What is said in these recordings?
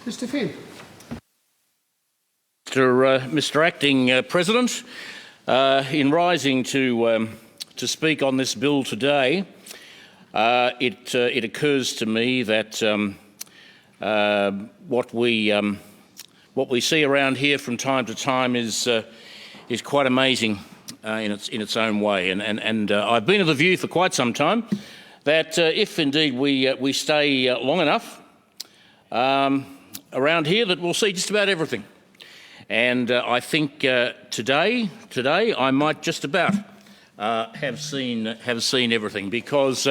Mr Finn. Mr Acting President, in rising to speak on this bill today, it occurs to me that what we see around here from time to time is quite amazing in its own way, and I've been of the view for quite some time that if indeed we stay long enough around here, that we'll see just about everything. And I think today I might just about have seen everything, because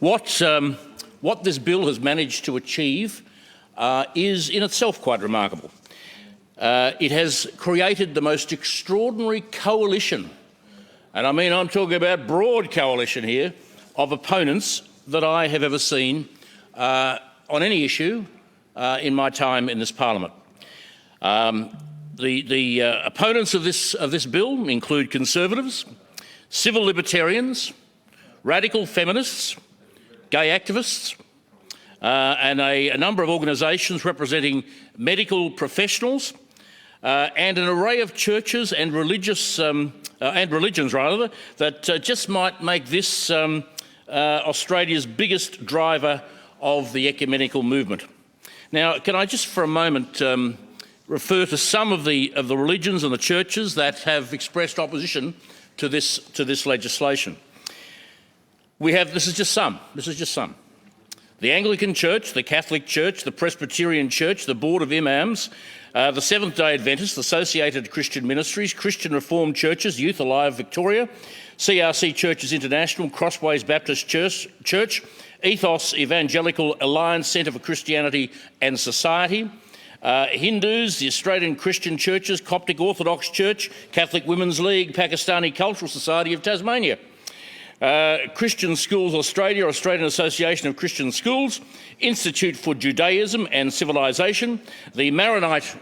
what this bill has managed to achieve is in itself quite remarkable. It has created the most extraordinary coalition, and I mean I'm talking about broad coalition here, of opponents that I have ever seen on any issue in my time in this Parliament. The opponents of this bill include Conservatives, civil libertarians, radical feminists, gay activists, and a number of organisations representing medical professionals, and an array of churches and religions that just might make this Australia's biggest driver of the ecumenical movement. Now, can I just for a moment refer to some of the religions and the churches that have expressed opposition to this legislation. This is just some. The Anglican Church, the Catholic Church, the Presbyterian Church, the Board of Imams, the Seventh-day Adventists, Associated Christian Ministries, Christian Reformed Churches, Youth Alive Victoria, CRC Churches International, Crossways Baptist Church, Ethos Evangelical Alliance Centre for Christianity and Society, Hindus, the Australian Christian Churches, Coptic Orthodox Church, Catholic Women's League, Pakistani Cultural Society of Tasmania, Christian Schools Australia, Australian Association of Christian Schools, Institute for Judaism and Civilisation, the Maronite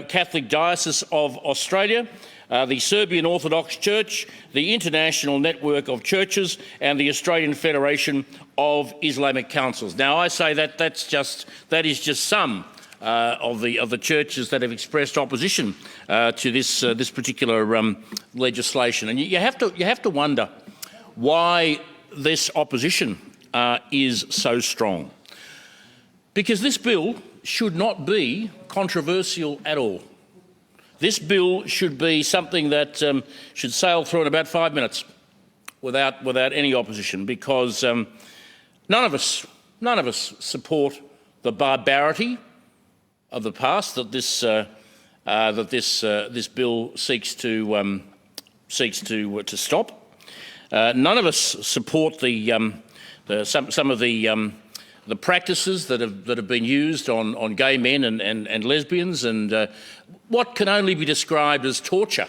Catholic Diocese of Australia, the Serbian Orthodox Church, the International Network of Churches, and the Australian Federation of Islamic Councils. Now, I say that that is just some of the churches that have expressed opposition to this particular legislation, and you have to wonder why this opposition is so strong, because this bill should not be controversial at all. This bill should be something that should sail through in about 5 minutes without any opposition, because none of us support the barbarity of the past that this bill seeks to stop. None of us support some of the practices that have been used on gay men and lesbians, and what can only be described as torture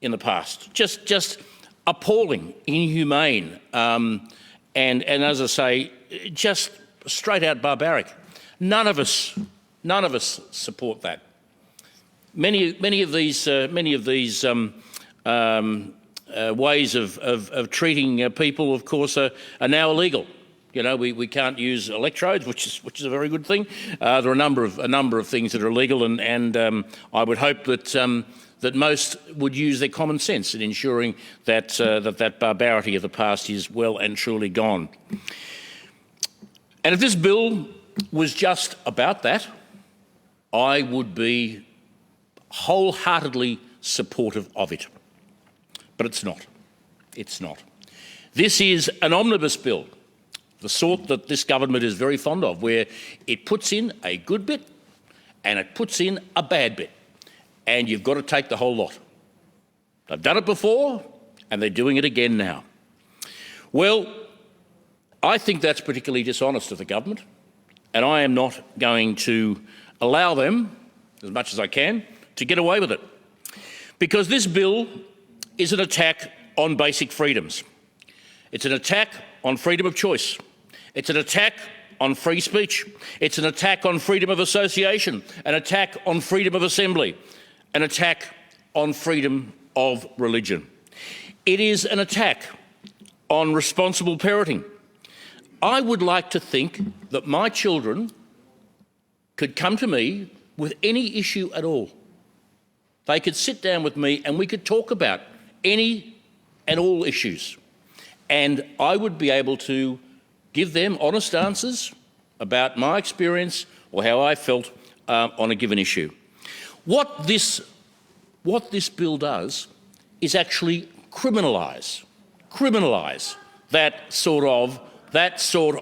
in the past. Just appalling, inhumane, and as I say, just straight out barbaric. None of us support that. Many of these ways of treating people, of course, are now illegal. You know, we can't use electrodes, which is a very good thing. There are a number of things that are illegal, and I would hope that most would use their common sense in ensuring that that barbarity of the past is well and truly gone. And if this bill was just about that, I would be wholeheartedly supportive of it. But it's not. It's not. This is an omnibus bill, the sort that this government is very fond of, where it puts in a good bit and it puts in a bad bit, and you've got to take the whole lot. They've done it before and they're doing it again now. Well, I think that's particularly dishonest of the government, and I am not going to allow them, as much as I can, to get away with it. Because this bill is an attack on basic freedoms. It's an attack on freedom of choice. It's an attack on free speech. It's an attack on freedom of association, an attack on freedom of assembly, an attack on freedom of religion. It is an attack on responsible parenting. I would like to think that my children could come to me with any issue at all. They could sit down with me and we could talk about any and all issues. And I would be able to give them honest answers about my experience or how I felt on a given issue. What this bill does is actually criminalise that sort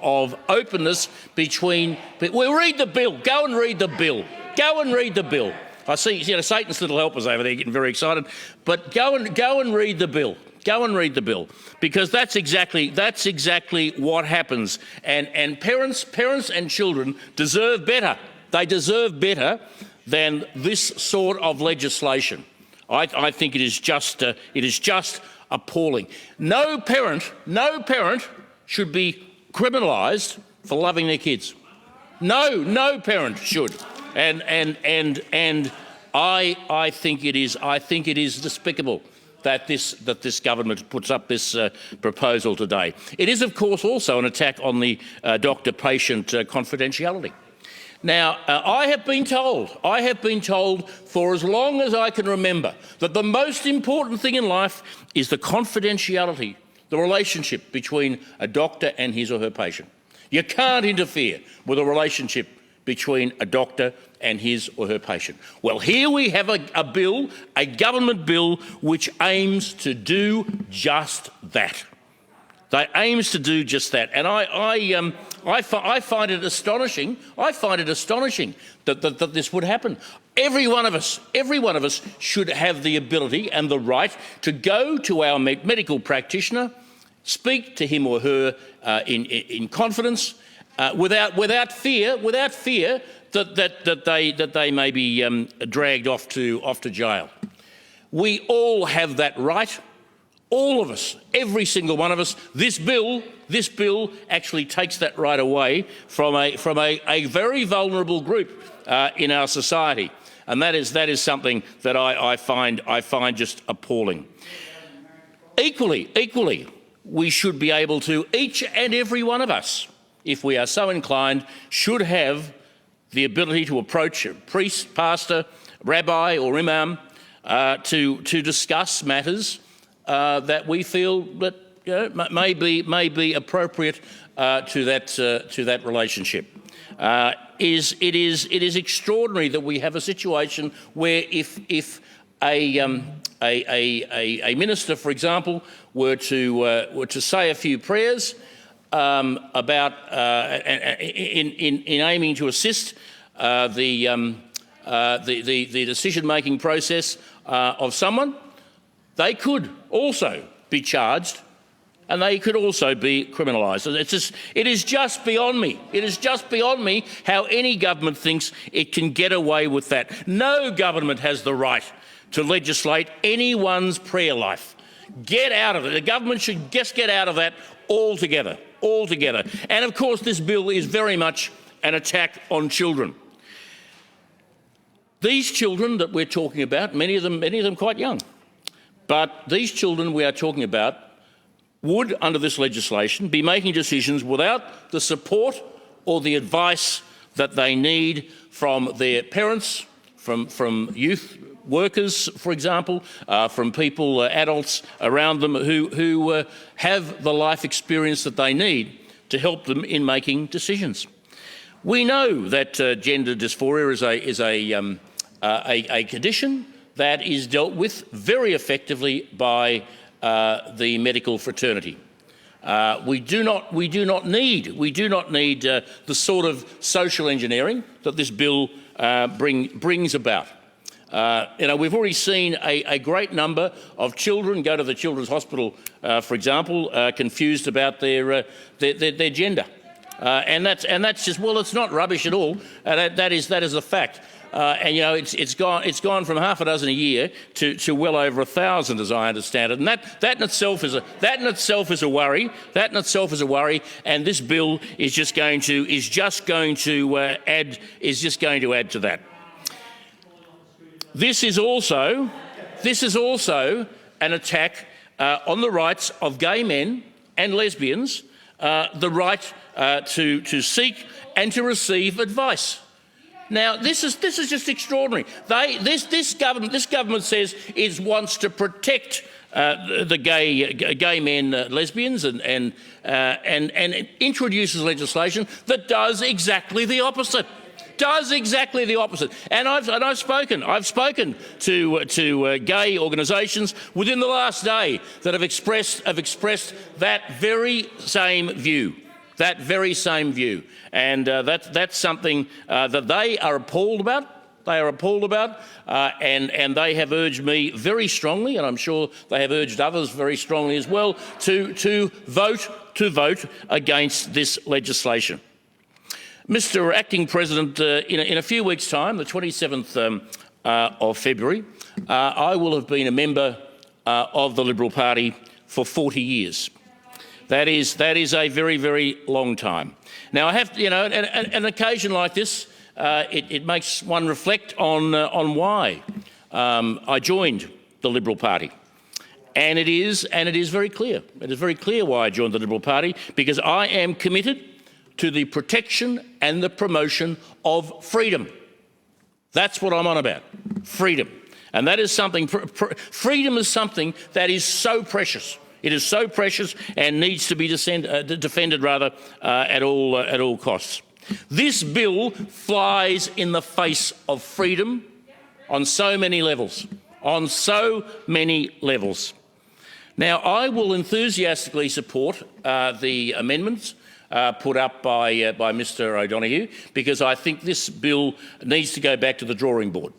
of openness between. Well, read the bill. Go and read the bill. Go and read the bill. I see, Satan's little helpers over there getting very excited. But go and read the bill. Go and read the bill, because that's exactly what happens. And parents and children deserve better. They deserve better than this sort of legislation. I think it is just appalling. No parent should be criminalised for loving their kids. No parent should. And I think it is despicable that this government puts up this proposal today. It is, of course, also an attack on the doctor-patient confidentiality. Now, I have been told for as long as I can remember that the most important thing in life is the confidentiality, the relationship between a doctor and his or her patient. You can't interfere with a relationship between a doctor and his or her patient. Well, here we have a bill, a government bill, which aims to do just that. They aims to do just that, and I find it astonishing. I find it astonishing that this would happen. Every one of us should have the ability and the right to go to our medical practitioner, speak to him or her in confidence, without fear that they may be dragged off to jail. We all have that right. All of us, every single one of us. This bill actually takes that right away from a very vulnerable group in our society, and that is something that I find just appalling. Equally, we should be able to, each and every one of us, if we are so inclined, should have the ability to approach a priest, pastor, rabbi, or imam to discuss matters that we feel that may be appropriate to that relationship. It is extraordinary that we have a situation where if a minister, for example, were to say a few prayers about in aiming to assist the decision-making process of someone, they could also be charged and they could also be criminalised. It is just beyond me. It is just beyond me how any government thinks it can get away with that. No government has the right to legislate anyone's prayer life. Get out of it. The government should just get out of that altogether. And of course, this bill is very much an attack on children. These children that we're talking about, many of them quite young, but these children we are talking about would, under this legislation, be making decisions without the support or the advice that they need from their parents, from youth workers, for example, from people, adults around them who have the life experience that they need to help them in making decisions. We know that gender dysphoria is a condition that is dealt with very effectively by the medical fraternity. We do not need the sort of social engineering that this bill brings about. We've already seen a great number of children go to the children's hospital, for example, confused about their gender, and that's just, well, it's not rubbish at all. That is a fact. It's gone from half a dozen a year to well over 1,000, as I understand it, and that in itself is a worry. That in itself is a worry, and this bill is just going to add to that. This is also an attack on the rights of gay men and lesbians, the right to seek and to receive advice. Now, this is just extraordinary. This government says it wants to protect the gay men, lesbians, and introduces legislation that does exactly the opposite. And I've spoken to gay organisations within the last day that have expressed that very same view. And that's something that they are appalled about. And they have urged me very strongly, and I'm sure they have urged others very strongly as well, to vote against this legislation. Mr. Acting President, in a few weeks' time, the 27th of February, I will have been a member of the Liberal Party for 40 years. That is a very, very long time. Now, I have, an occasion like this, it makes one reflect on why I joined the Liberal Party. And it is very clear. It is very clear why I joined the Liberal Party, because I am committed to the protection and the promotion of freedom. That's what I'm on about, freedom. And that is something, freedom is something that is so precious. It is so precious and needs to be defended at all costs. This bill flies in the face of freedom on so many levels, Now, I will enthusiastically support the amendments put up by Mr O'Donoghue, because I think this bill needs to go back to the drawing board.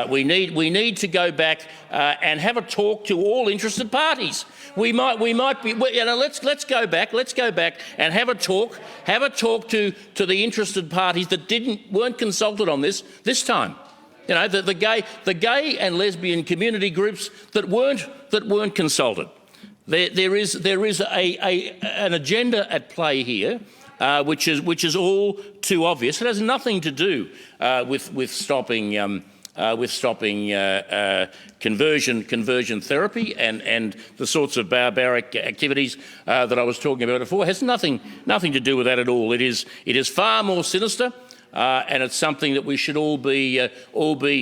We need to go back and have a talk to all interested parties. We might be, let's go back and have a talk to the interested parties that weren't consulted on this time. The gay and lesbian community groups that weren't consulted. There is an agenda at play here, which is all too obvious. It has nothing to do with stopping conversion therapy and the sorts of barbaric activities that I was talking about before. It has nothing to do with that at all. It is far more sinister, and it's something that we should all be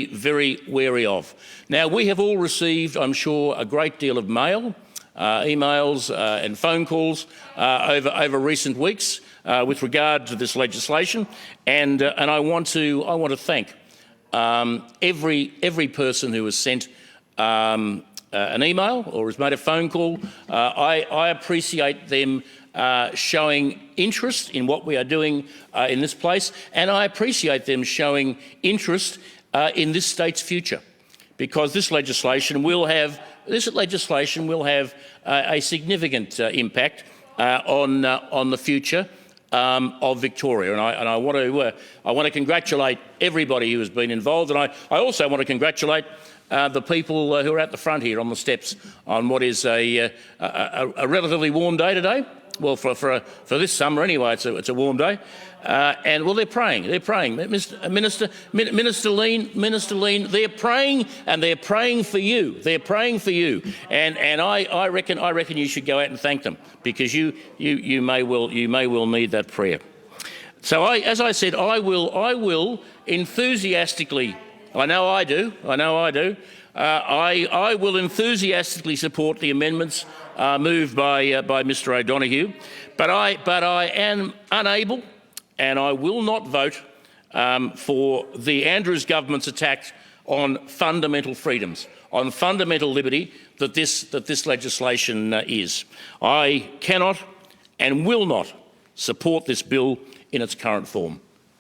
very wary of. Now, we have all received, I'm sure, a great deal of mail, emails and phone calls over recent weeks with regard to this legislation, and I want to thank every person who has sent an email or has made a phone call. I appreciate them showing interest in what we are doing in this place, and I appreciate them showing interest in this state's future, because this legislation will have a significant impact on the future of Victoria, and I want to congratulate everybody who has been involved, and I also want to congratulate the people who are at the front here on the steps on what is a relatively warm day today. Well, for this summer anyway, it's a warm day, and well, they're praying. Minister Lean, they're praying, and they're praying for you. And I reckon you should go out and thank them, because you may well need that prayer. So as I said, I will enthusiastically. I know I do. I will enthusiastically support the amendments moved by Mr O'Donoghue, but I am unable, and I will not vote for the Andrews government's attack on fundamental freedoms, on fundamental liberty that this legislation is. I cannot and will not support this bill in its current form.